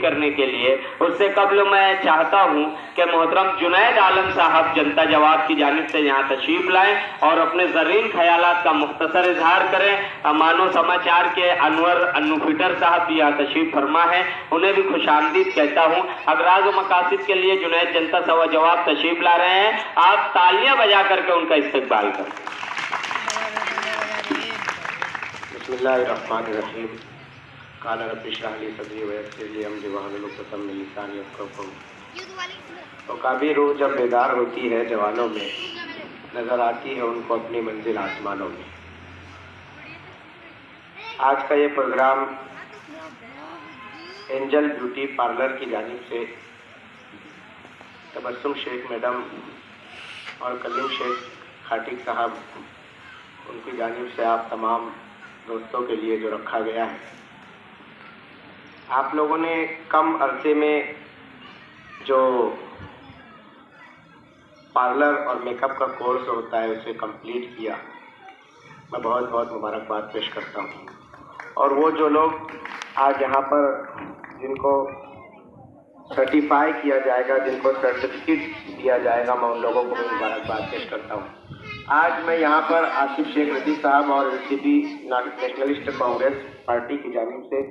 करने के लिए। उससे कबल मैं चाहता हूं कि मोहतरम जुनैद आलम साहब जनता जवाब की जानिब से यहाँ तशरीफ लाएं और अपने ज़रीन ख्यालात का मुख्तसर इजहार करें। मानो समाचार के अनवर अन्नूफिटर साहब भी यहाँ तशरीफ फरमा है, उन्हें भी खुशामदीद कहता हूँ। अगराज व मकासिद के लिए जुनैद जनता सवा जवाब तशरीफ ला रहे हैं, आप तालियां बजा करके उनका इस्तकबाल करें। बिस्मिल्लाहिर्रहमानिर्रहीम। क़ाल रब्बि इश्रह ली सदरी व यस्सिर ली अमरी वहलुल उक़दतम मिन लिसानी यफ़क़हू क़ौली। तो काबी रूह जब बेदार होती है जवानों में, नज़र आती है उनको अपनी मंजिल आसमानों में। आज का ये प्रोग्राम एंजल ब्यूटी पार्लर की जानिब से तबस्सुम शेख मैडम और कलीम शेख खाटिक साहब उनकी जानिब से आप तमाम दोस्तों के लिए जो रखा गया है। आप लोगों ने कम अरसे में जो पार्लर और मेकअप का कोर्स होता है उसे कंप्लीट किया, मैं बहुत बहुत मुबारकबाद पेश करता हूँ। और वो जो लोग आज यहाँ पर जिनको सर्टिफाई किया जाएगा, जिनको सर्टिफिकेट दिया जाएगा, मैं उन लोगों को भी मुबारकबाद पेश करता हूँ। आज मैं यहाँ पर आसिफ शेख रजी साहब और एनसीपी नेशनलिस्ट कांग्रेस पार्टी की जानिब से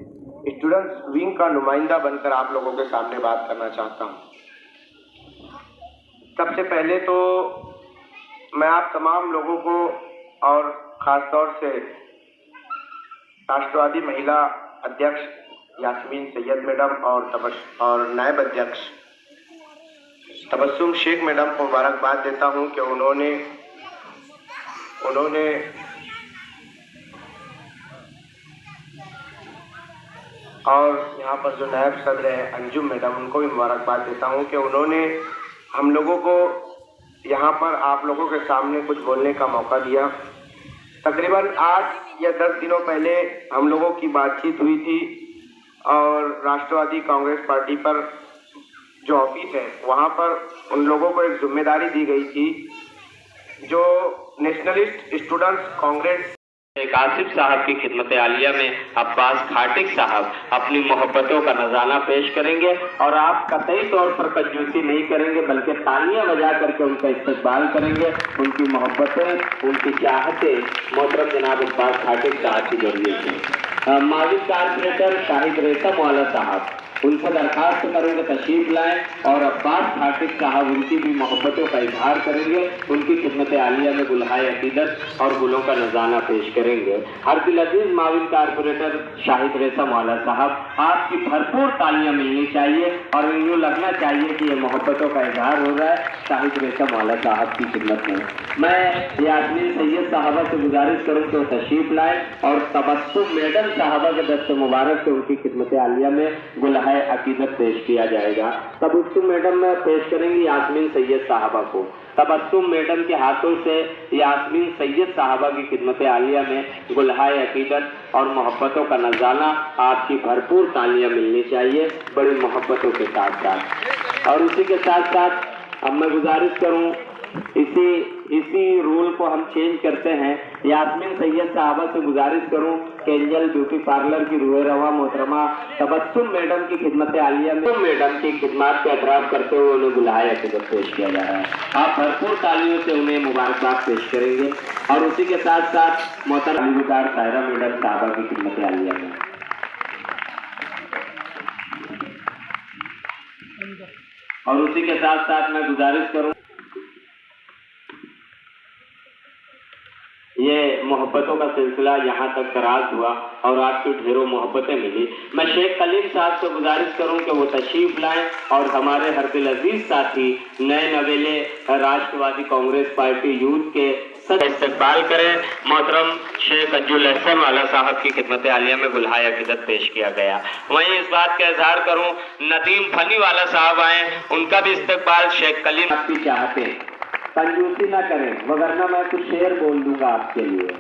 स्टूडेंट्स विंग का नुमाइंदा बनकर आप लोगों के सामने बात करना चाहता हूँ। सबसे पहले तो मैं आप तमाम लोगों को और ख़ास तौर से राष्ट्रवादी महिला अध्यक्ष यास्मीन सैयद मैडम और नायब अध्यक्ष तबस्सुम शेख मैडम को मुबारकबाद देता हूं कि उन्होंने और यहाँ पर जो नायब सदर है अंजुम मैडम, उनको भी मुबारकबाद देता हूँ कि उन्होंने हम लोगों को यहाँ पर आप लोगों के सामने कुछ बोलने का मौका दिया। तकरीबन 8 या 10 दिनों पहले हम लोगों की बातचीत हुई थी और राष्ट्रवादी कांग्रेस पार्टी पर जो ऑफिस है वहाँ पर उन लोगों को एक जिम्मेदारी दी गई थी जो नेशनलिस्ट स्टूडेंट्स कांग्रेस एक आसिफ साहब की खिदमत आलिया में अब्बास खाटिक साहब अपनी मोहब्बतों का नज़ाना पेश करेंगे और आप कतई तौर पर कंजूसी नहीं करेंगे बल्कि तालियां बजा करके उनका इस्तकबाल करेंगे। उनकी मोहब्बतें, उनकी चाहतें मोहतरम जनाब अब्बास खाटिक साहब की जरूरत है। माजी कारपोरेटर शाहिद रेशम वाला साहब उनसे दरखास्त करेंगे तशरीफ लाएं और अब्बास खाटिक साहब उनकी भी मोहब्बतों का इजहार करेंगे, उनकी खिदमत आलिया में गुलहाए अकीदत और गुलों का नज़ाना पेश करेंगे। हर दिल अजीज माविन कारपोरेटर शाहिद रेशम वाला साहब, आपकी भरपूर तालियां मिलनी चाहिए और यूँ लगना चाहिए कि ये मोहब्बतों का इजहार हो रहा है शाहिद रेशम वाला साहब की खिदमत में। मैं यास्मीन सैयद साहबा से गुजारिश करूँ कि वो तशरीफ लाएं और तबस्सुम मैडम साहबा के दस्त मुबारक से उनकी खिदमत आलिया में गुलहाए अकीदत पेश किया जाएगा। तबस्सुम मैडम में पेश करेंगी यास्मीन सैयद साहबा को। तबस्सुम मैडम के हाथों से यास्मीन सैयद साहबा की खिदमत आलिया में गुलहाए अकीदत और मोहब्बतों का नज़ाना, आपकी भरपूर तालियां मिलनी चाहिए बड़ी मोहब्बतों के साथ साथ। और उसी के साथ साथ अब मैं गुजारिश करूं, इसी रूल को हम चेंज करते हैं। यास्मीन सैयद साहबा से गुजारिश करूं कि एंजल ब्यूटी पार्लर की रूह रवा मोहतरमा तबस्सुम मैडम की खिदमत आलिया में मैडम की खिदमत का एतराफ़ करते हुए उन्हें बुलाया अकीदत पेश किया जा रहा है। आप भरपूर तालियों से उन्हें मुबारकबाद पेश करेंगे। और उसी के साथ साथ मोहतरमा अलीकार सायरा मैडम साहबा की खिदमत आलिया में और उसी के साथ साथ मैं गुजारिश करूं, ये मोहब्बतों का सिलसिला यहाँ तक दराज हुआ और आपकी ढेरों मोहब्बतें मिली। मैं शेख कलीम साहब से गुजारिश करूँ कि वो तशरीफ लाएं और हमारे हर दिल अजीज साथी नए नवेले राष्ट्रवादी कांग्रेस पार्टी यूथ के इस्तकबाल करें। मोहतरम शेख अज्जुल अहसन वाला साहब की खिदमत आलिया में गुलहाए अकीदत पेश किया गया। वहीं इस बात का इजहार करूँ, नदीम फनी वाला साहब आए, उनका भी इस्तकबाल शेख कलीम आपकी चाहते हैं। कंजूसी ना करें वगरना मैं कुछ शेर बोल दूंगा आपके लिए।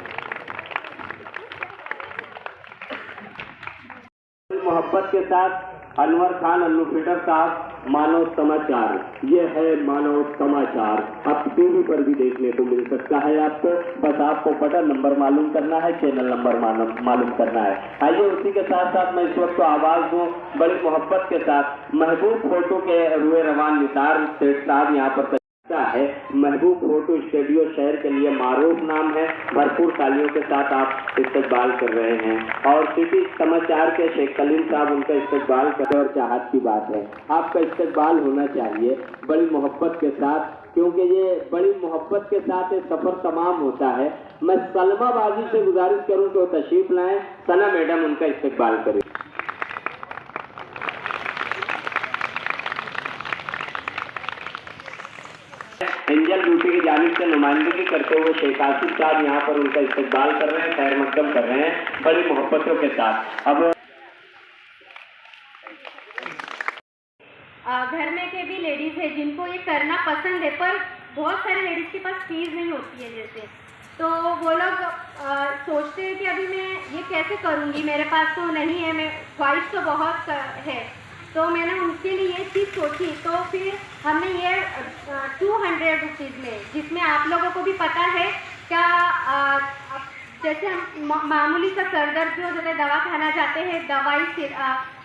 मोहब्बत के साथ अनवर खान अन्नू फीडर साहब, मानव समाचार। ये है मानव समाचार, अब टीवी पर भी देखने को मिल सकता है आपको। बस आपको बटन नंबर मालूम करना है, चैनल नंबर मालूम करना है। आइए उसी के साथ साथ मैं इस वक्त तो आवाज दूं बड़ी मोहब्बत के साथ महबूब फोटो के रुए रवान निसार सेठ साहब यहाँ पर है। महबूब फोटो स्टूडियो शहर के लिए मारूफ नाम है। भरपूर तालियों के साथ आप इस्तकबाल कर रहे हैं और सिटी समाचार के शेख कलीम साहब उनका इस्तकबाल कर और चाहत की बात है। आपका इस्तकबाल होना चाहिए बड़ी मोहब्बत के साथ, क्योंकि ये बड़ी मोहब्बत के साथ ये सफर तमाम होता है। मैं सलमा बाजी से गुजारिश करूं तो तशरीफ लाएं, सना मैडम उनका इस्तकबाल करें। एंजल ब्यूटी की जानिब से नुमाइंदगी करते हुए शेख आसिफ साहब यहाँ पर उनका इस्तकबाल कर रहे हैं, खैर मकदम कर रहे हैं बड़ी मोहब्बतों के साथ। अब घर में के भी लेडीज़ है जिनको ये करना पसंद है, पर बहुत सारी लेडीज़ के पास फीस नहीं होती है जैसे, तो वो लोग सोचते हैं कि अभी मैं ये कैसे करूँगी, मेरे पास तो नहीं है, मैं ख्वाहिश तो बहुत है। तो मैंने उनके लिए ये चीज़ सोची, तो फिर हमने ये 200 रुपीज़ में, जिसमें आप लोगों को भी पता है क्या, जैसे हम मामूली सा सर दर्द जो जैसे दवा खाना जाते हैं, दवाई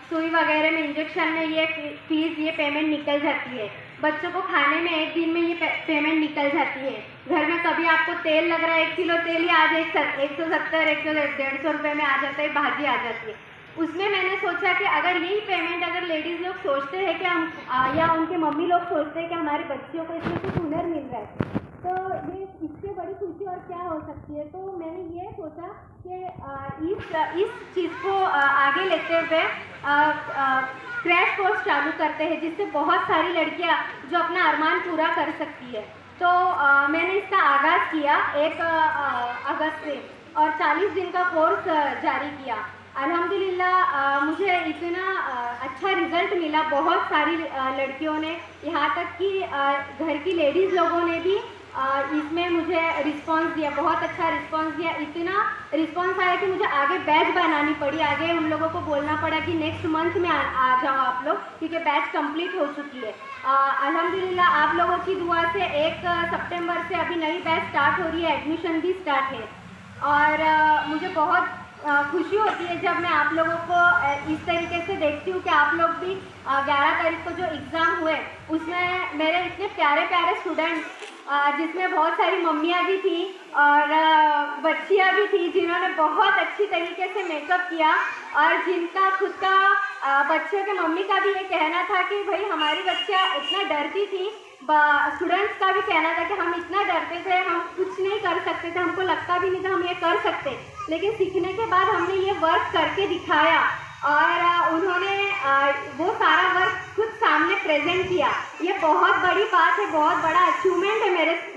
सुई वगैरह में इंजेक्शन में ये फीस ये पेमेंट निकल जाती है। बच्चों को खाने में एक दिन में ये पेमेंट निकल जाती है। घर में कभी आपको तेल लग रहा है, 1 किलो तेल ही आज 170 150 रुपये में आ जाता है, भाजी आ जाती है। उसमें मैंने सोचा कि अगर यही पेमेंट अगर लेडीज़ लोग सोचते हैं कि हम या उनके मम्मी लोग सोचते हैं कि हमारे बच्चियों को इसमें कुछ हुनर मिल रहा है, तो ये इससे बड़ी खुशी और क्या हो सकती है। तो मैंने ये सोचा कि इस चीज़ को आगे लेते हुए क्रैश कोर्स चालू करते हैं, जिससे बहुत सारी लड़कियां जो अपना अरमान पूरा कर सकती है। तो मैंने इसका आगाज़ किया 1 अगस्त से और 40 दिन का कोर्स जारी किया। अल्हम्दुलिल्लाह मुझे इतना अच्छा रिज़ल्ट मिला। बहुत सारी लड़कियों ने, यहाँ तक कि घर की लेडीज़ लोगों ने भी इसमें मुझे रिस्पांस दिया, बहुत अच्छा रिस्पांस दिया। इतना रिस्पांस आया कि मुझे आगे बैच बनानी पड़ी, आगे उन लोगों को बोलना पड़ा कि नेक्स्ट मंथ में आ जाओ आप लोग, क्योंकि बैच कंप्लीट हो चुकी है। अल्हम्दुलिल्लाह आप लोगों की दुआ से 1 सितंबर से अभी नई बैच स्टार्ट हो रही है, एडमिशन भी स्टार्ट है। और मुझे बहुत खुशी होती है जब मैं आप लोगों को इस तरीके से देखती हूँ कि आप लोग भी 11 तारीख को जो एग्ज़ाम हुए उसमें मेरे इतने प्यारे प्यारे स्टूडेंट, जिसमें बहुत सारी मम्मियाँ भी थी और बच्चियाँ भी थी, जिन्होंने बहुत अच्छी तरीके से मेकअप किया और जिनका खुद का बच्चों के मम्मी का भी ये कहना था कि भाई हमारी बच्चियाँ इतना डरती थी, स्टूडेंट्स का भी कहना था कि हम इतना डरते थे, हम कुछ नहीं कर सकते थे, हमको लगता भी नहीं था हम ये कर सकते। लेकिन सीखने के बाद हमने ये वर्क करके दिखाया और उन्होंने वो सारा वर्क खुद सामने प्रेजेंट किया। ये बहुत बड़ी बात है, बहुत बड़ा अचीवमेंट है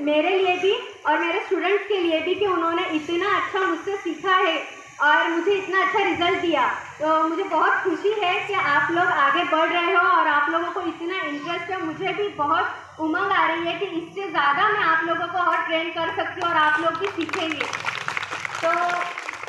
मेरे लिए भी और मेरे स्टूडेंट्स के लिए भी कि उन्होंने इतना अच्छा मुझसे सीखा है और मुझे इतना अच्छा रिजल्ट दिया। तो मुझे बहुत खुशी है कि आप लोग आगे बढ़ रहे हो और आप लोगों को इतना इंटरेस्ट है। मुझे भी बहुत उमंग आ रही है कि इससे ज़्यादा मैं आप लोगों को और ट्रेन कर सकती हूँ और आप लोग भी सीखेंगे। तो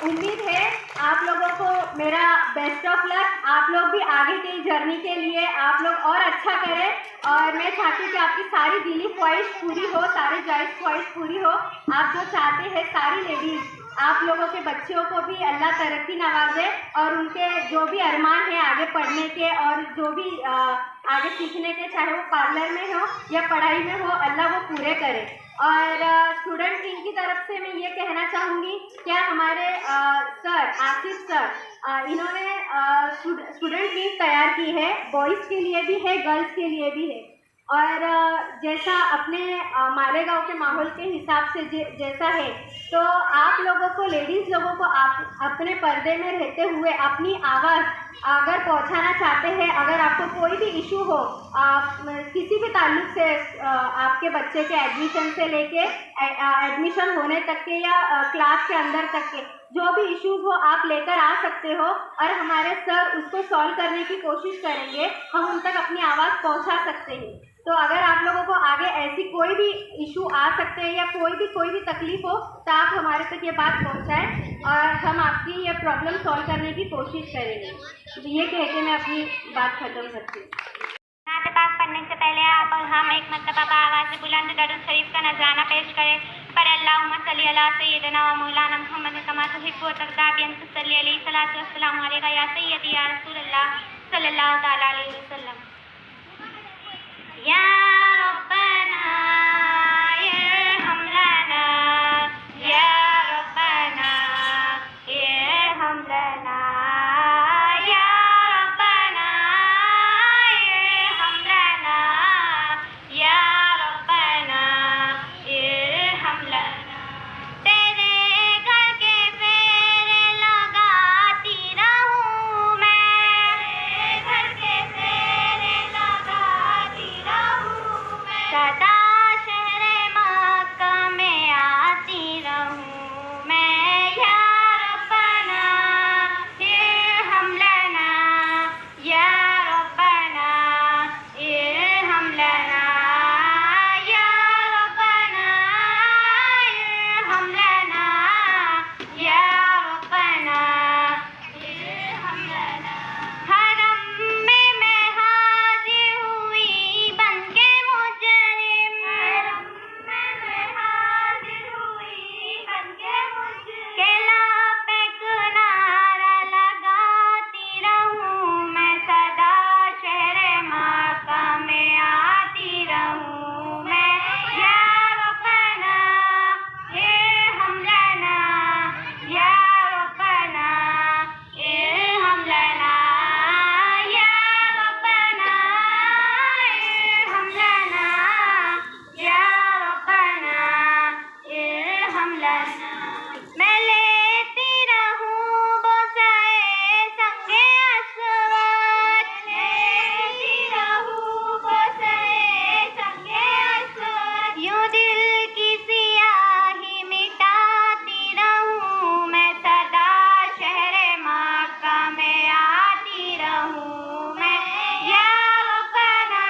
उम्मीद है आप लोगों को मेरा बेस्ट ऑफ लक। आप लोग भी आगे की जर्नी के लिए आप लोग और अच्छा करें और मैं चाहती हूँ कि आपकी सारी दिली ख्वाहिश पूरी हो, सारी जायज़ ख्वाहिश पूरी हो। आप जो चाहते हैं सारी लेडीज़, आप लोगों के बच्चों को भी अल्लाह तरक्की नवाजे और उनके जो भी अरमान है आगे पढ़ने के और जो भी आगे सीखने के, चाहे वो पार्लर में हो या पढ़ाई में हो, अल्लाह वो पूरे करे। और स्टूडेंट विंग की तरफ से मैं ये कहना चाहूँगी, क्या हमारे सर आसिफ सर इन्होंने स्टूडेंट विंग तैयार की है, बॉयज़ के लिए भी है, गर्ल्स के लिए भी है। और जैसा अपने मालेगांव के माहौल के हिसाब से जैसा है, तो आप लोगों को, लेडीज़ लोगों को आप अपने पर्दे में रहते हुए अपनी आवाज़ अगर पहुंचाना चाहते हैं, अगर आपको कोई भी इशू हो, किसी भी ताल्लुक से, आपके बच्चे के एडमिशन से लेके एडमिशन होने तक के या क्लास के अंदर तक के जो भी इश्यूज हो, आप लेकर आ सकते हो और हमारे सर उसको सॉल्व करने की कोशिश करेंगे। हम उन तक अपनी आवाज़ पहुंचा सकते हैं। तो अगर आप लोगों को आगे ऐसी कोई भी इशू आ सकते हैं या कोई भी तकलीफ हो, तो आप हमारे तक ये बात पहुंचाएं और हम आपकी आपकी ये प्रॉब्लम सॉल्व करने की कोशिश करेंगे। तो ये कह के मैं अपनी बात खत्म करती हूँ। नात पाक पढ़ने से पहले आप और हम एक मरतबा आवाज़ से बुलंद दरूद शरीफ का नजराना पेश करें। पर अल्लाहुम्मा सल्ली अला सय्यिदना व मौलाना मुहम्मद कमा तुहिब्बु व तर्दा बि अन तुसल्ली अलैहि सलातु वस्सलामु अलैका या सय्यदी या रसूलल्लाह सल्लल्लाहु तआला अलैहि वसल्लम। या रब्बना इरहम लना या रब्बना इरहम लना या रब्बना इरहम लना या रब्बना इरहम लना। तेरे घर के फेरे लगाती रहूं मैं, तेरे घर के फेरे लगाती रहूं मैं, सदा शहरे मक्का में आती रहूं मैं। या रब्बना इरहम लना या रब्बना इरहम लना या रब्बना इरहम लना या रब्बना इरहम लना। हरम में मैं हाजिर हुई बनके मुजरिम, हरम में मैं हाजिर हुई बनके मुजरिम, केला पे किनारा लगाती रहूं मैं, सदा शहरे मक्का में आती रहूं मैं। या रब्बना इरहम लना या रब्बना इरहम लना या रब्बना इरहम लना या रब्बना इरहम लना। मैं लेती रहूं बोसाए संगे असवाद, लेती रहूं बोसाए संगे असवाद, यूं दिल की सियाही मिटाती रहूं मैं, सदा शहरे मक्का में आती रहूं मैं। या रब्बना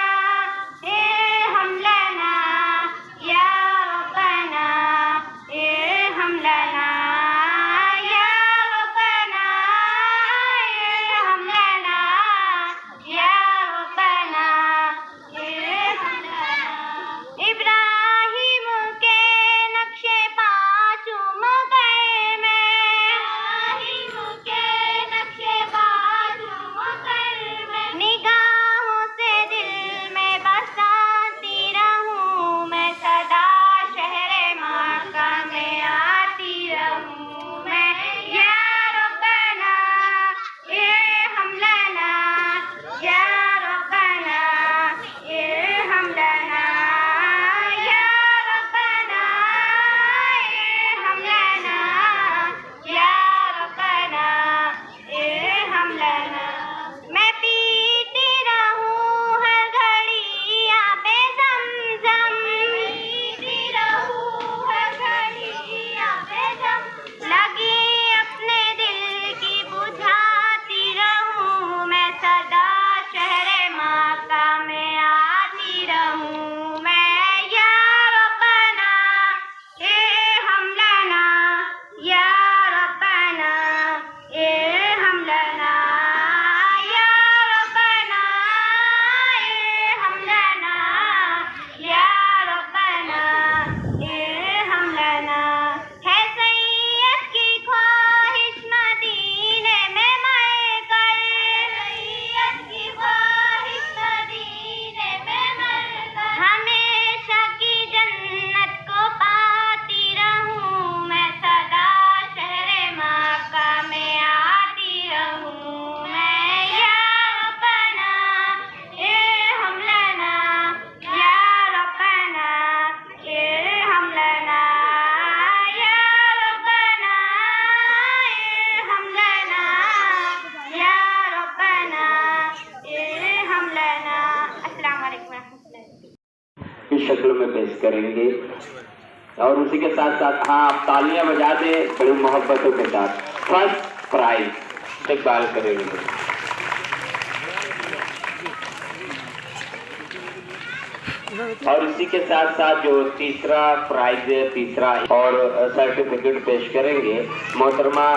इरहम लना या रब्बना इरहम लना या रब्बना इरहम लना या रब्बना इरहम लना। इब्राहिम के नक्शे पा चूम गए मैं, इब्राहिम के नक्शे पा चूम गए मैं, निगाहों से दिल में बसाती रहूं मैं, सदा शहरे मक्का में आती रहूं मैं। या रब्बना इरहम लना या रब्बना इरहम लना या रब्बना इरहम लना या रब्बना इरहम लना। मैं पीती रहूं हर घड़ी आबे ज़मज़म, पीती रहूं हर घड़ी आबे ज़मज़म, लगी अपने दिल की बुझाती रहूं मैं, सदा शहरे मक्का में आती रहूं मैं। या रब्बना इरहम लना या रब्बना इरहम लना या रब्बना इरहम लना या रब्बना इरहम लना। है सैयद की ख्वाहिश मदीने में मरकर, सैयद की ख्वाहिश मदीने में मरकर, हमेशा की जन्नत को पाती रहूं मैं, सदा शहरे मक्का में आती रहूं मैं। या रब्बना इरहम लना या रब्बना इरहम लना या रब्बना इरहम लना या रब्बना इरहम लना। अस्सलाम वालेकुम रहमतुल्लाह। इस शक्ल में पेश करेंगे और उसी के साथ साथ हाँ आप तालियां बजा दें बड़ी मोहब्बतों के साथ। फर्स्ट प्राइज इस्तेकबाल करेंगे। और इसी के साथ साथ जो तीसरा प्राइज है, तीसरा और सर्टिफिकेट पेश करेंगे मोहतरमा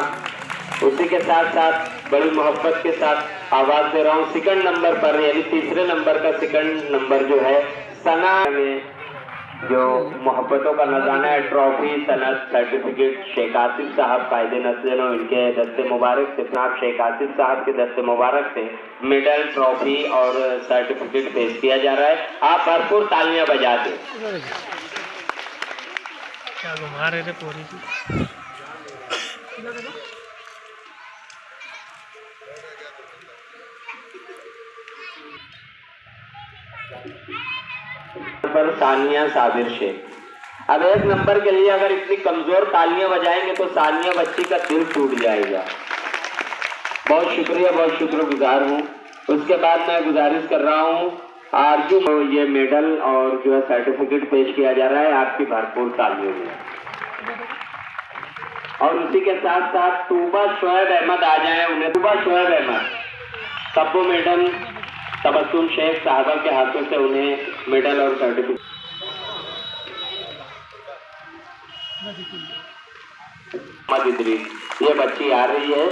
उसी के साथ साथ बड़ी मोहब्बत के साथ आवाज दे रहा हूँ सेकंड नंबर पर, यानी तीसरे नंबर का सेकंड नंबर जो है सना में जो मोहब्बतों का नजाना है, ट्रॉफी, सनद, सर्टिफिकेट शेख आसिफ साहब कायदे नस्ल इनके दस्ते मुबारक से, जनाब शेख आसिफ साहब के दस्ते मुबारक से मेडल, ट्रॉफी और सर्टिफिकेट पेश किया जा रहा है। आप भरपूर तालियां बजा दें। क्या घुमा रहे थे पूरी की पर सानिया साबिर शेख। अब एक नंबर के लिए अगर इतनी कमजोर तालियां बजाएंगे तो सानिया बच्ची का दिल टूट जाएगा। बहुत शुक्रिया, बहुत शुक्रगुजार हूँ। उसके बाद मैं गुजारिश कर रहा हूँ आरजू को ये मेडल और जो है सर्टिफिकेट पेश किया जा रहा है आपकी भरपूर तालियों में। और उसी के साथ साथ तूबा शोएब अहमद आ जाए, उन्हें तूबा शोएब अहमद सबको मेडल तबस्सुम शेख साहबा के हाथों से उन्हें मेडल और सर्टिफिकेट। ये बच्ची आ रही है।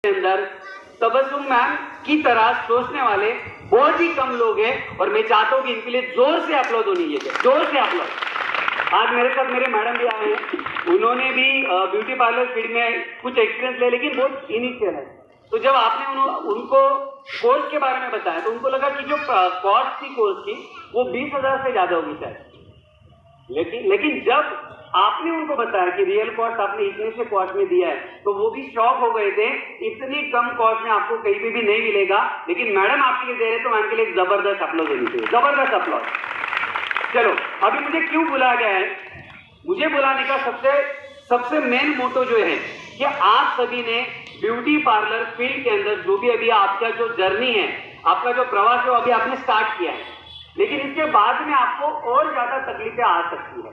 अंदर तबस्सुम मैम की तरह सोचने वाले बहुत ही कम लोग हैं और मैं चाहता हूँ कि इनके लिए जोर से अपलोड होनी चाहिए, जोर से अपलोड। आज मेरे साथ मेरे मैडम भी आए हैं, उन्होंने भी ब्यूटी पार्लर फील्ड में कुछ एक्सपीरियंस लिया, लेकिन बहुत इनिशियल है। तो जब आपने उनको कोर्स के बारे में बताया तो उनको लगा कि जो कॉस्ट थी कोर्स की वो 20,000 से ज्यादा होगी शायद, लेकिन जब आपने उनको बताया कि रियल कॉस्ट आपने इतने से कॉस्ट में दिया है तो वो भी शॉक हो गए थे। इतनी कम कॉस्ट में आपको कहीं पे भी नहीं मिलेगा, लेकिन मैडम आपके लिए दे रहे तो मैम के लिए जबरदस्त अपलोड होनी चाहिए, जबरदस्त अपलोड। चलो, अभी मुझे क्यों बुलाया गया है? मुझे बुलाने का सबसे मेन मोटो जो है कि आप सभी ने ब्यूटी पार्लर फील्ड के अंदर जो भी अभी आपका जो जर्नी है, आपका जो प्रवास है वो अभी आपने स्टार्ट किया है, लेकिन इसके बाद में आपको और ज्यादा तकलीफें आ सकती है।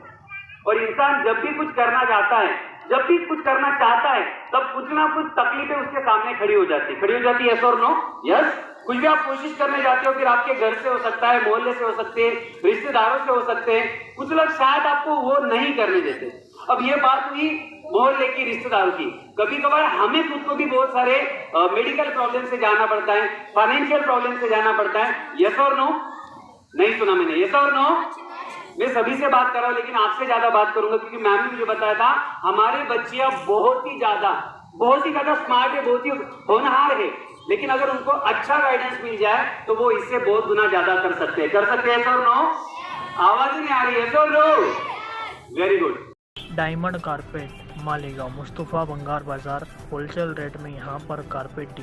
और इंसान जब भी कुछ करना चाहता है, जब भी कुछ करना चाहता है, तब कुछ ना कुछ तकलीफें उसके सामने खड़ी हो जाती है, यस और नो? यस। कुछ भी आप कोशिश करने जाते हो, फिर आपके घर से हो सकता है, मोहल्ले से हो सकते हैं, रिश्तेदारों से हो सकते हैं, कुछ लोग शायद आपको वो नहीं करने देते। अब ये बात हुई मोहल्ले की, रिश्तेदारों की। कभी कभार हमें खुद को भी बहुत सारे मेडिकल प्रॉब्लम से जाना पड़ता है, फाइनेंशियल प्रॉब्लम से जाना पड़ता है, यस और नो? नहीं सुना मैंने, यस और नो? मैं सभी से बात कर रहा हूं, लेकिन आपसे ज्यादा बात करूंगा क्योंकि मैम ने मुझे बताया था हमारे बच्चियां बहुत ही ज्यादा स्मार्ट है, बहुत ही होनहार है, लेकिन अगर उनको अच्छा गाइडेंस मिल जाए तो वो इससे बहुत गुना ज्यादा कर सकते हैं, यस और नो? आवाज नहीं आ रही है, यस और no? Very good. Diamond carpet Malegaon, Mustafa Bangar Bazaar, wholesale rate में यहाँ पर कारपेट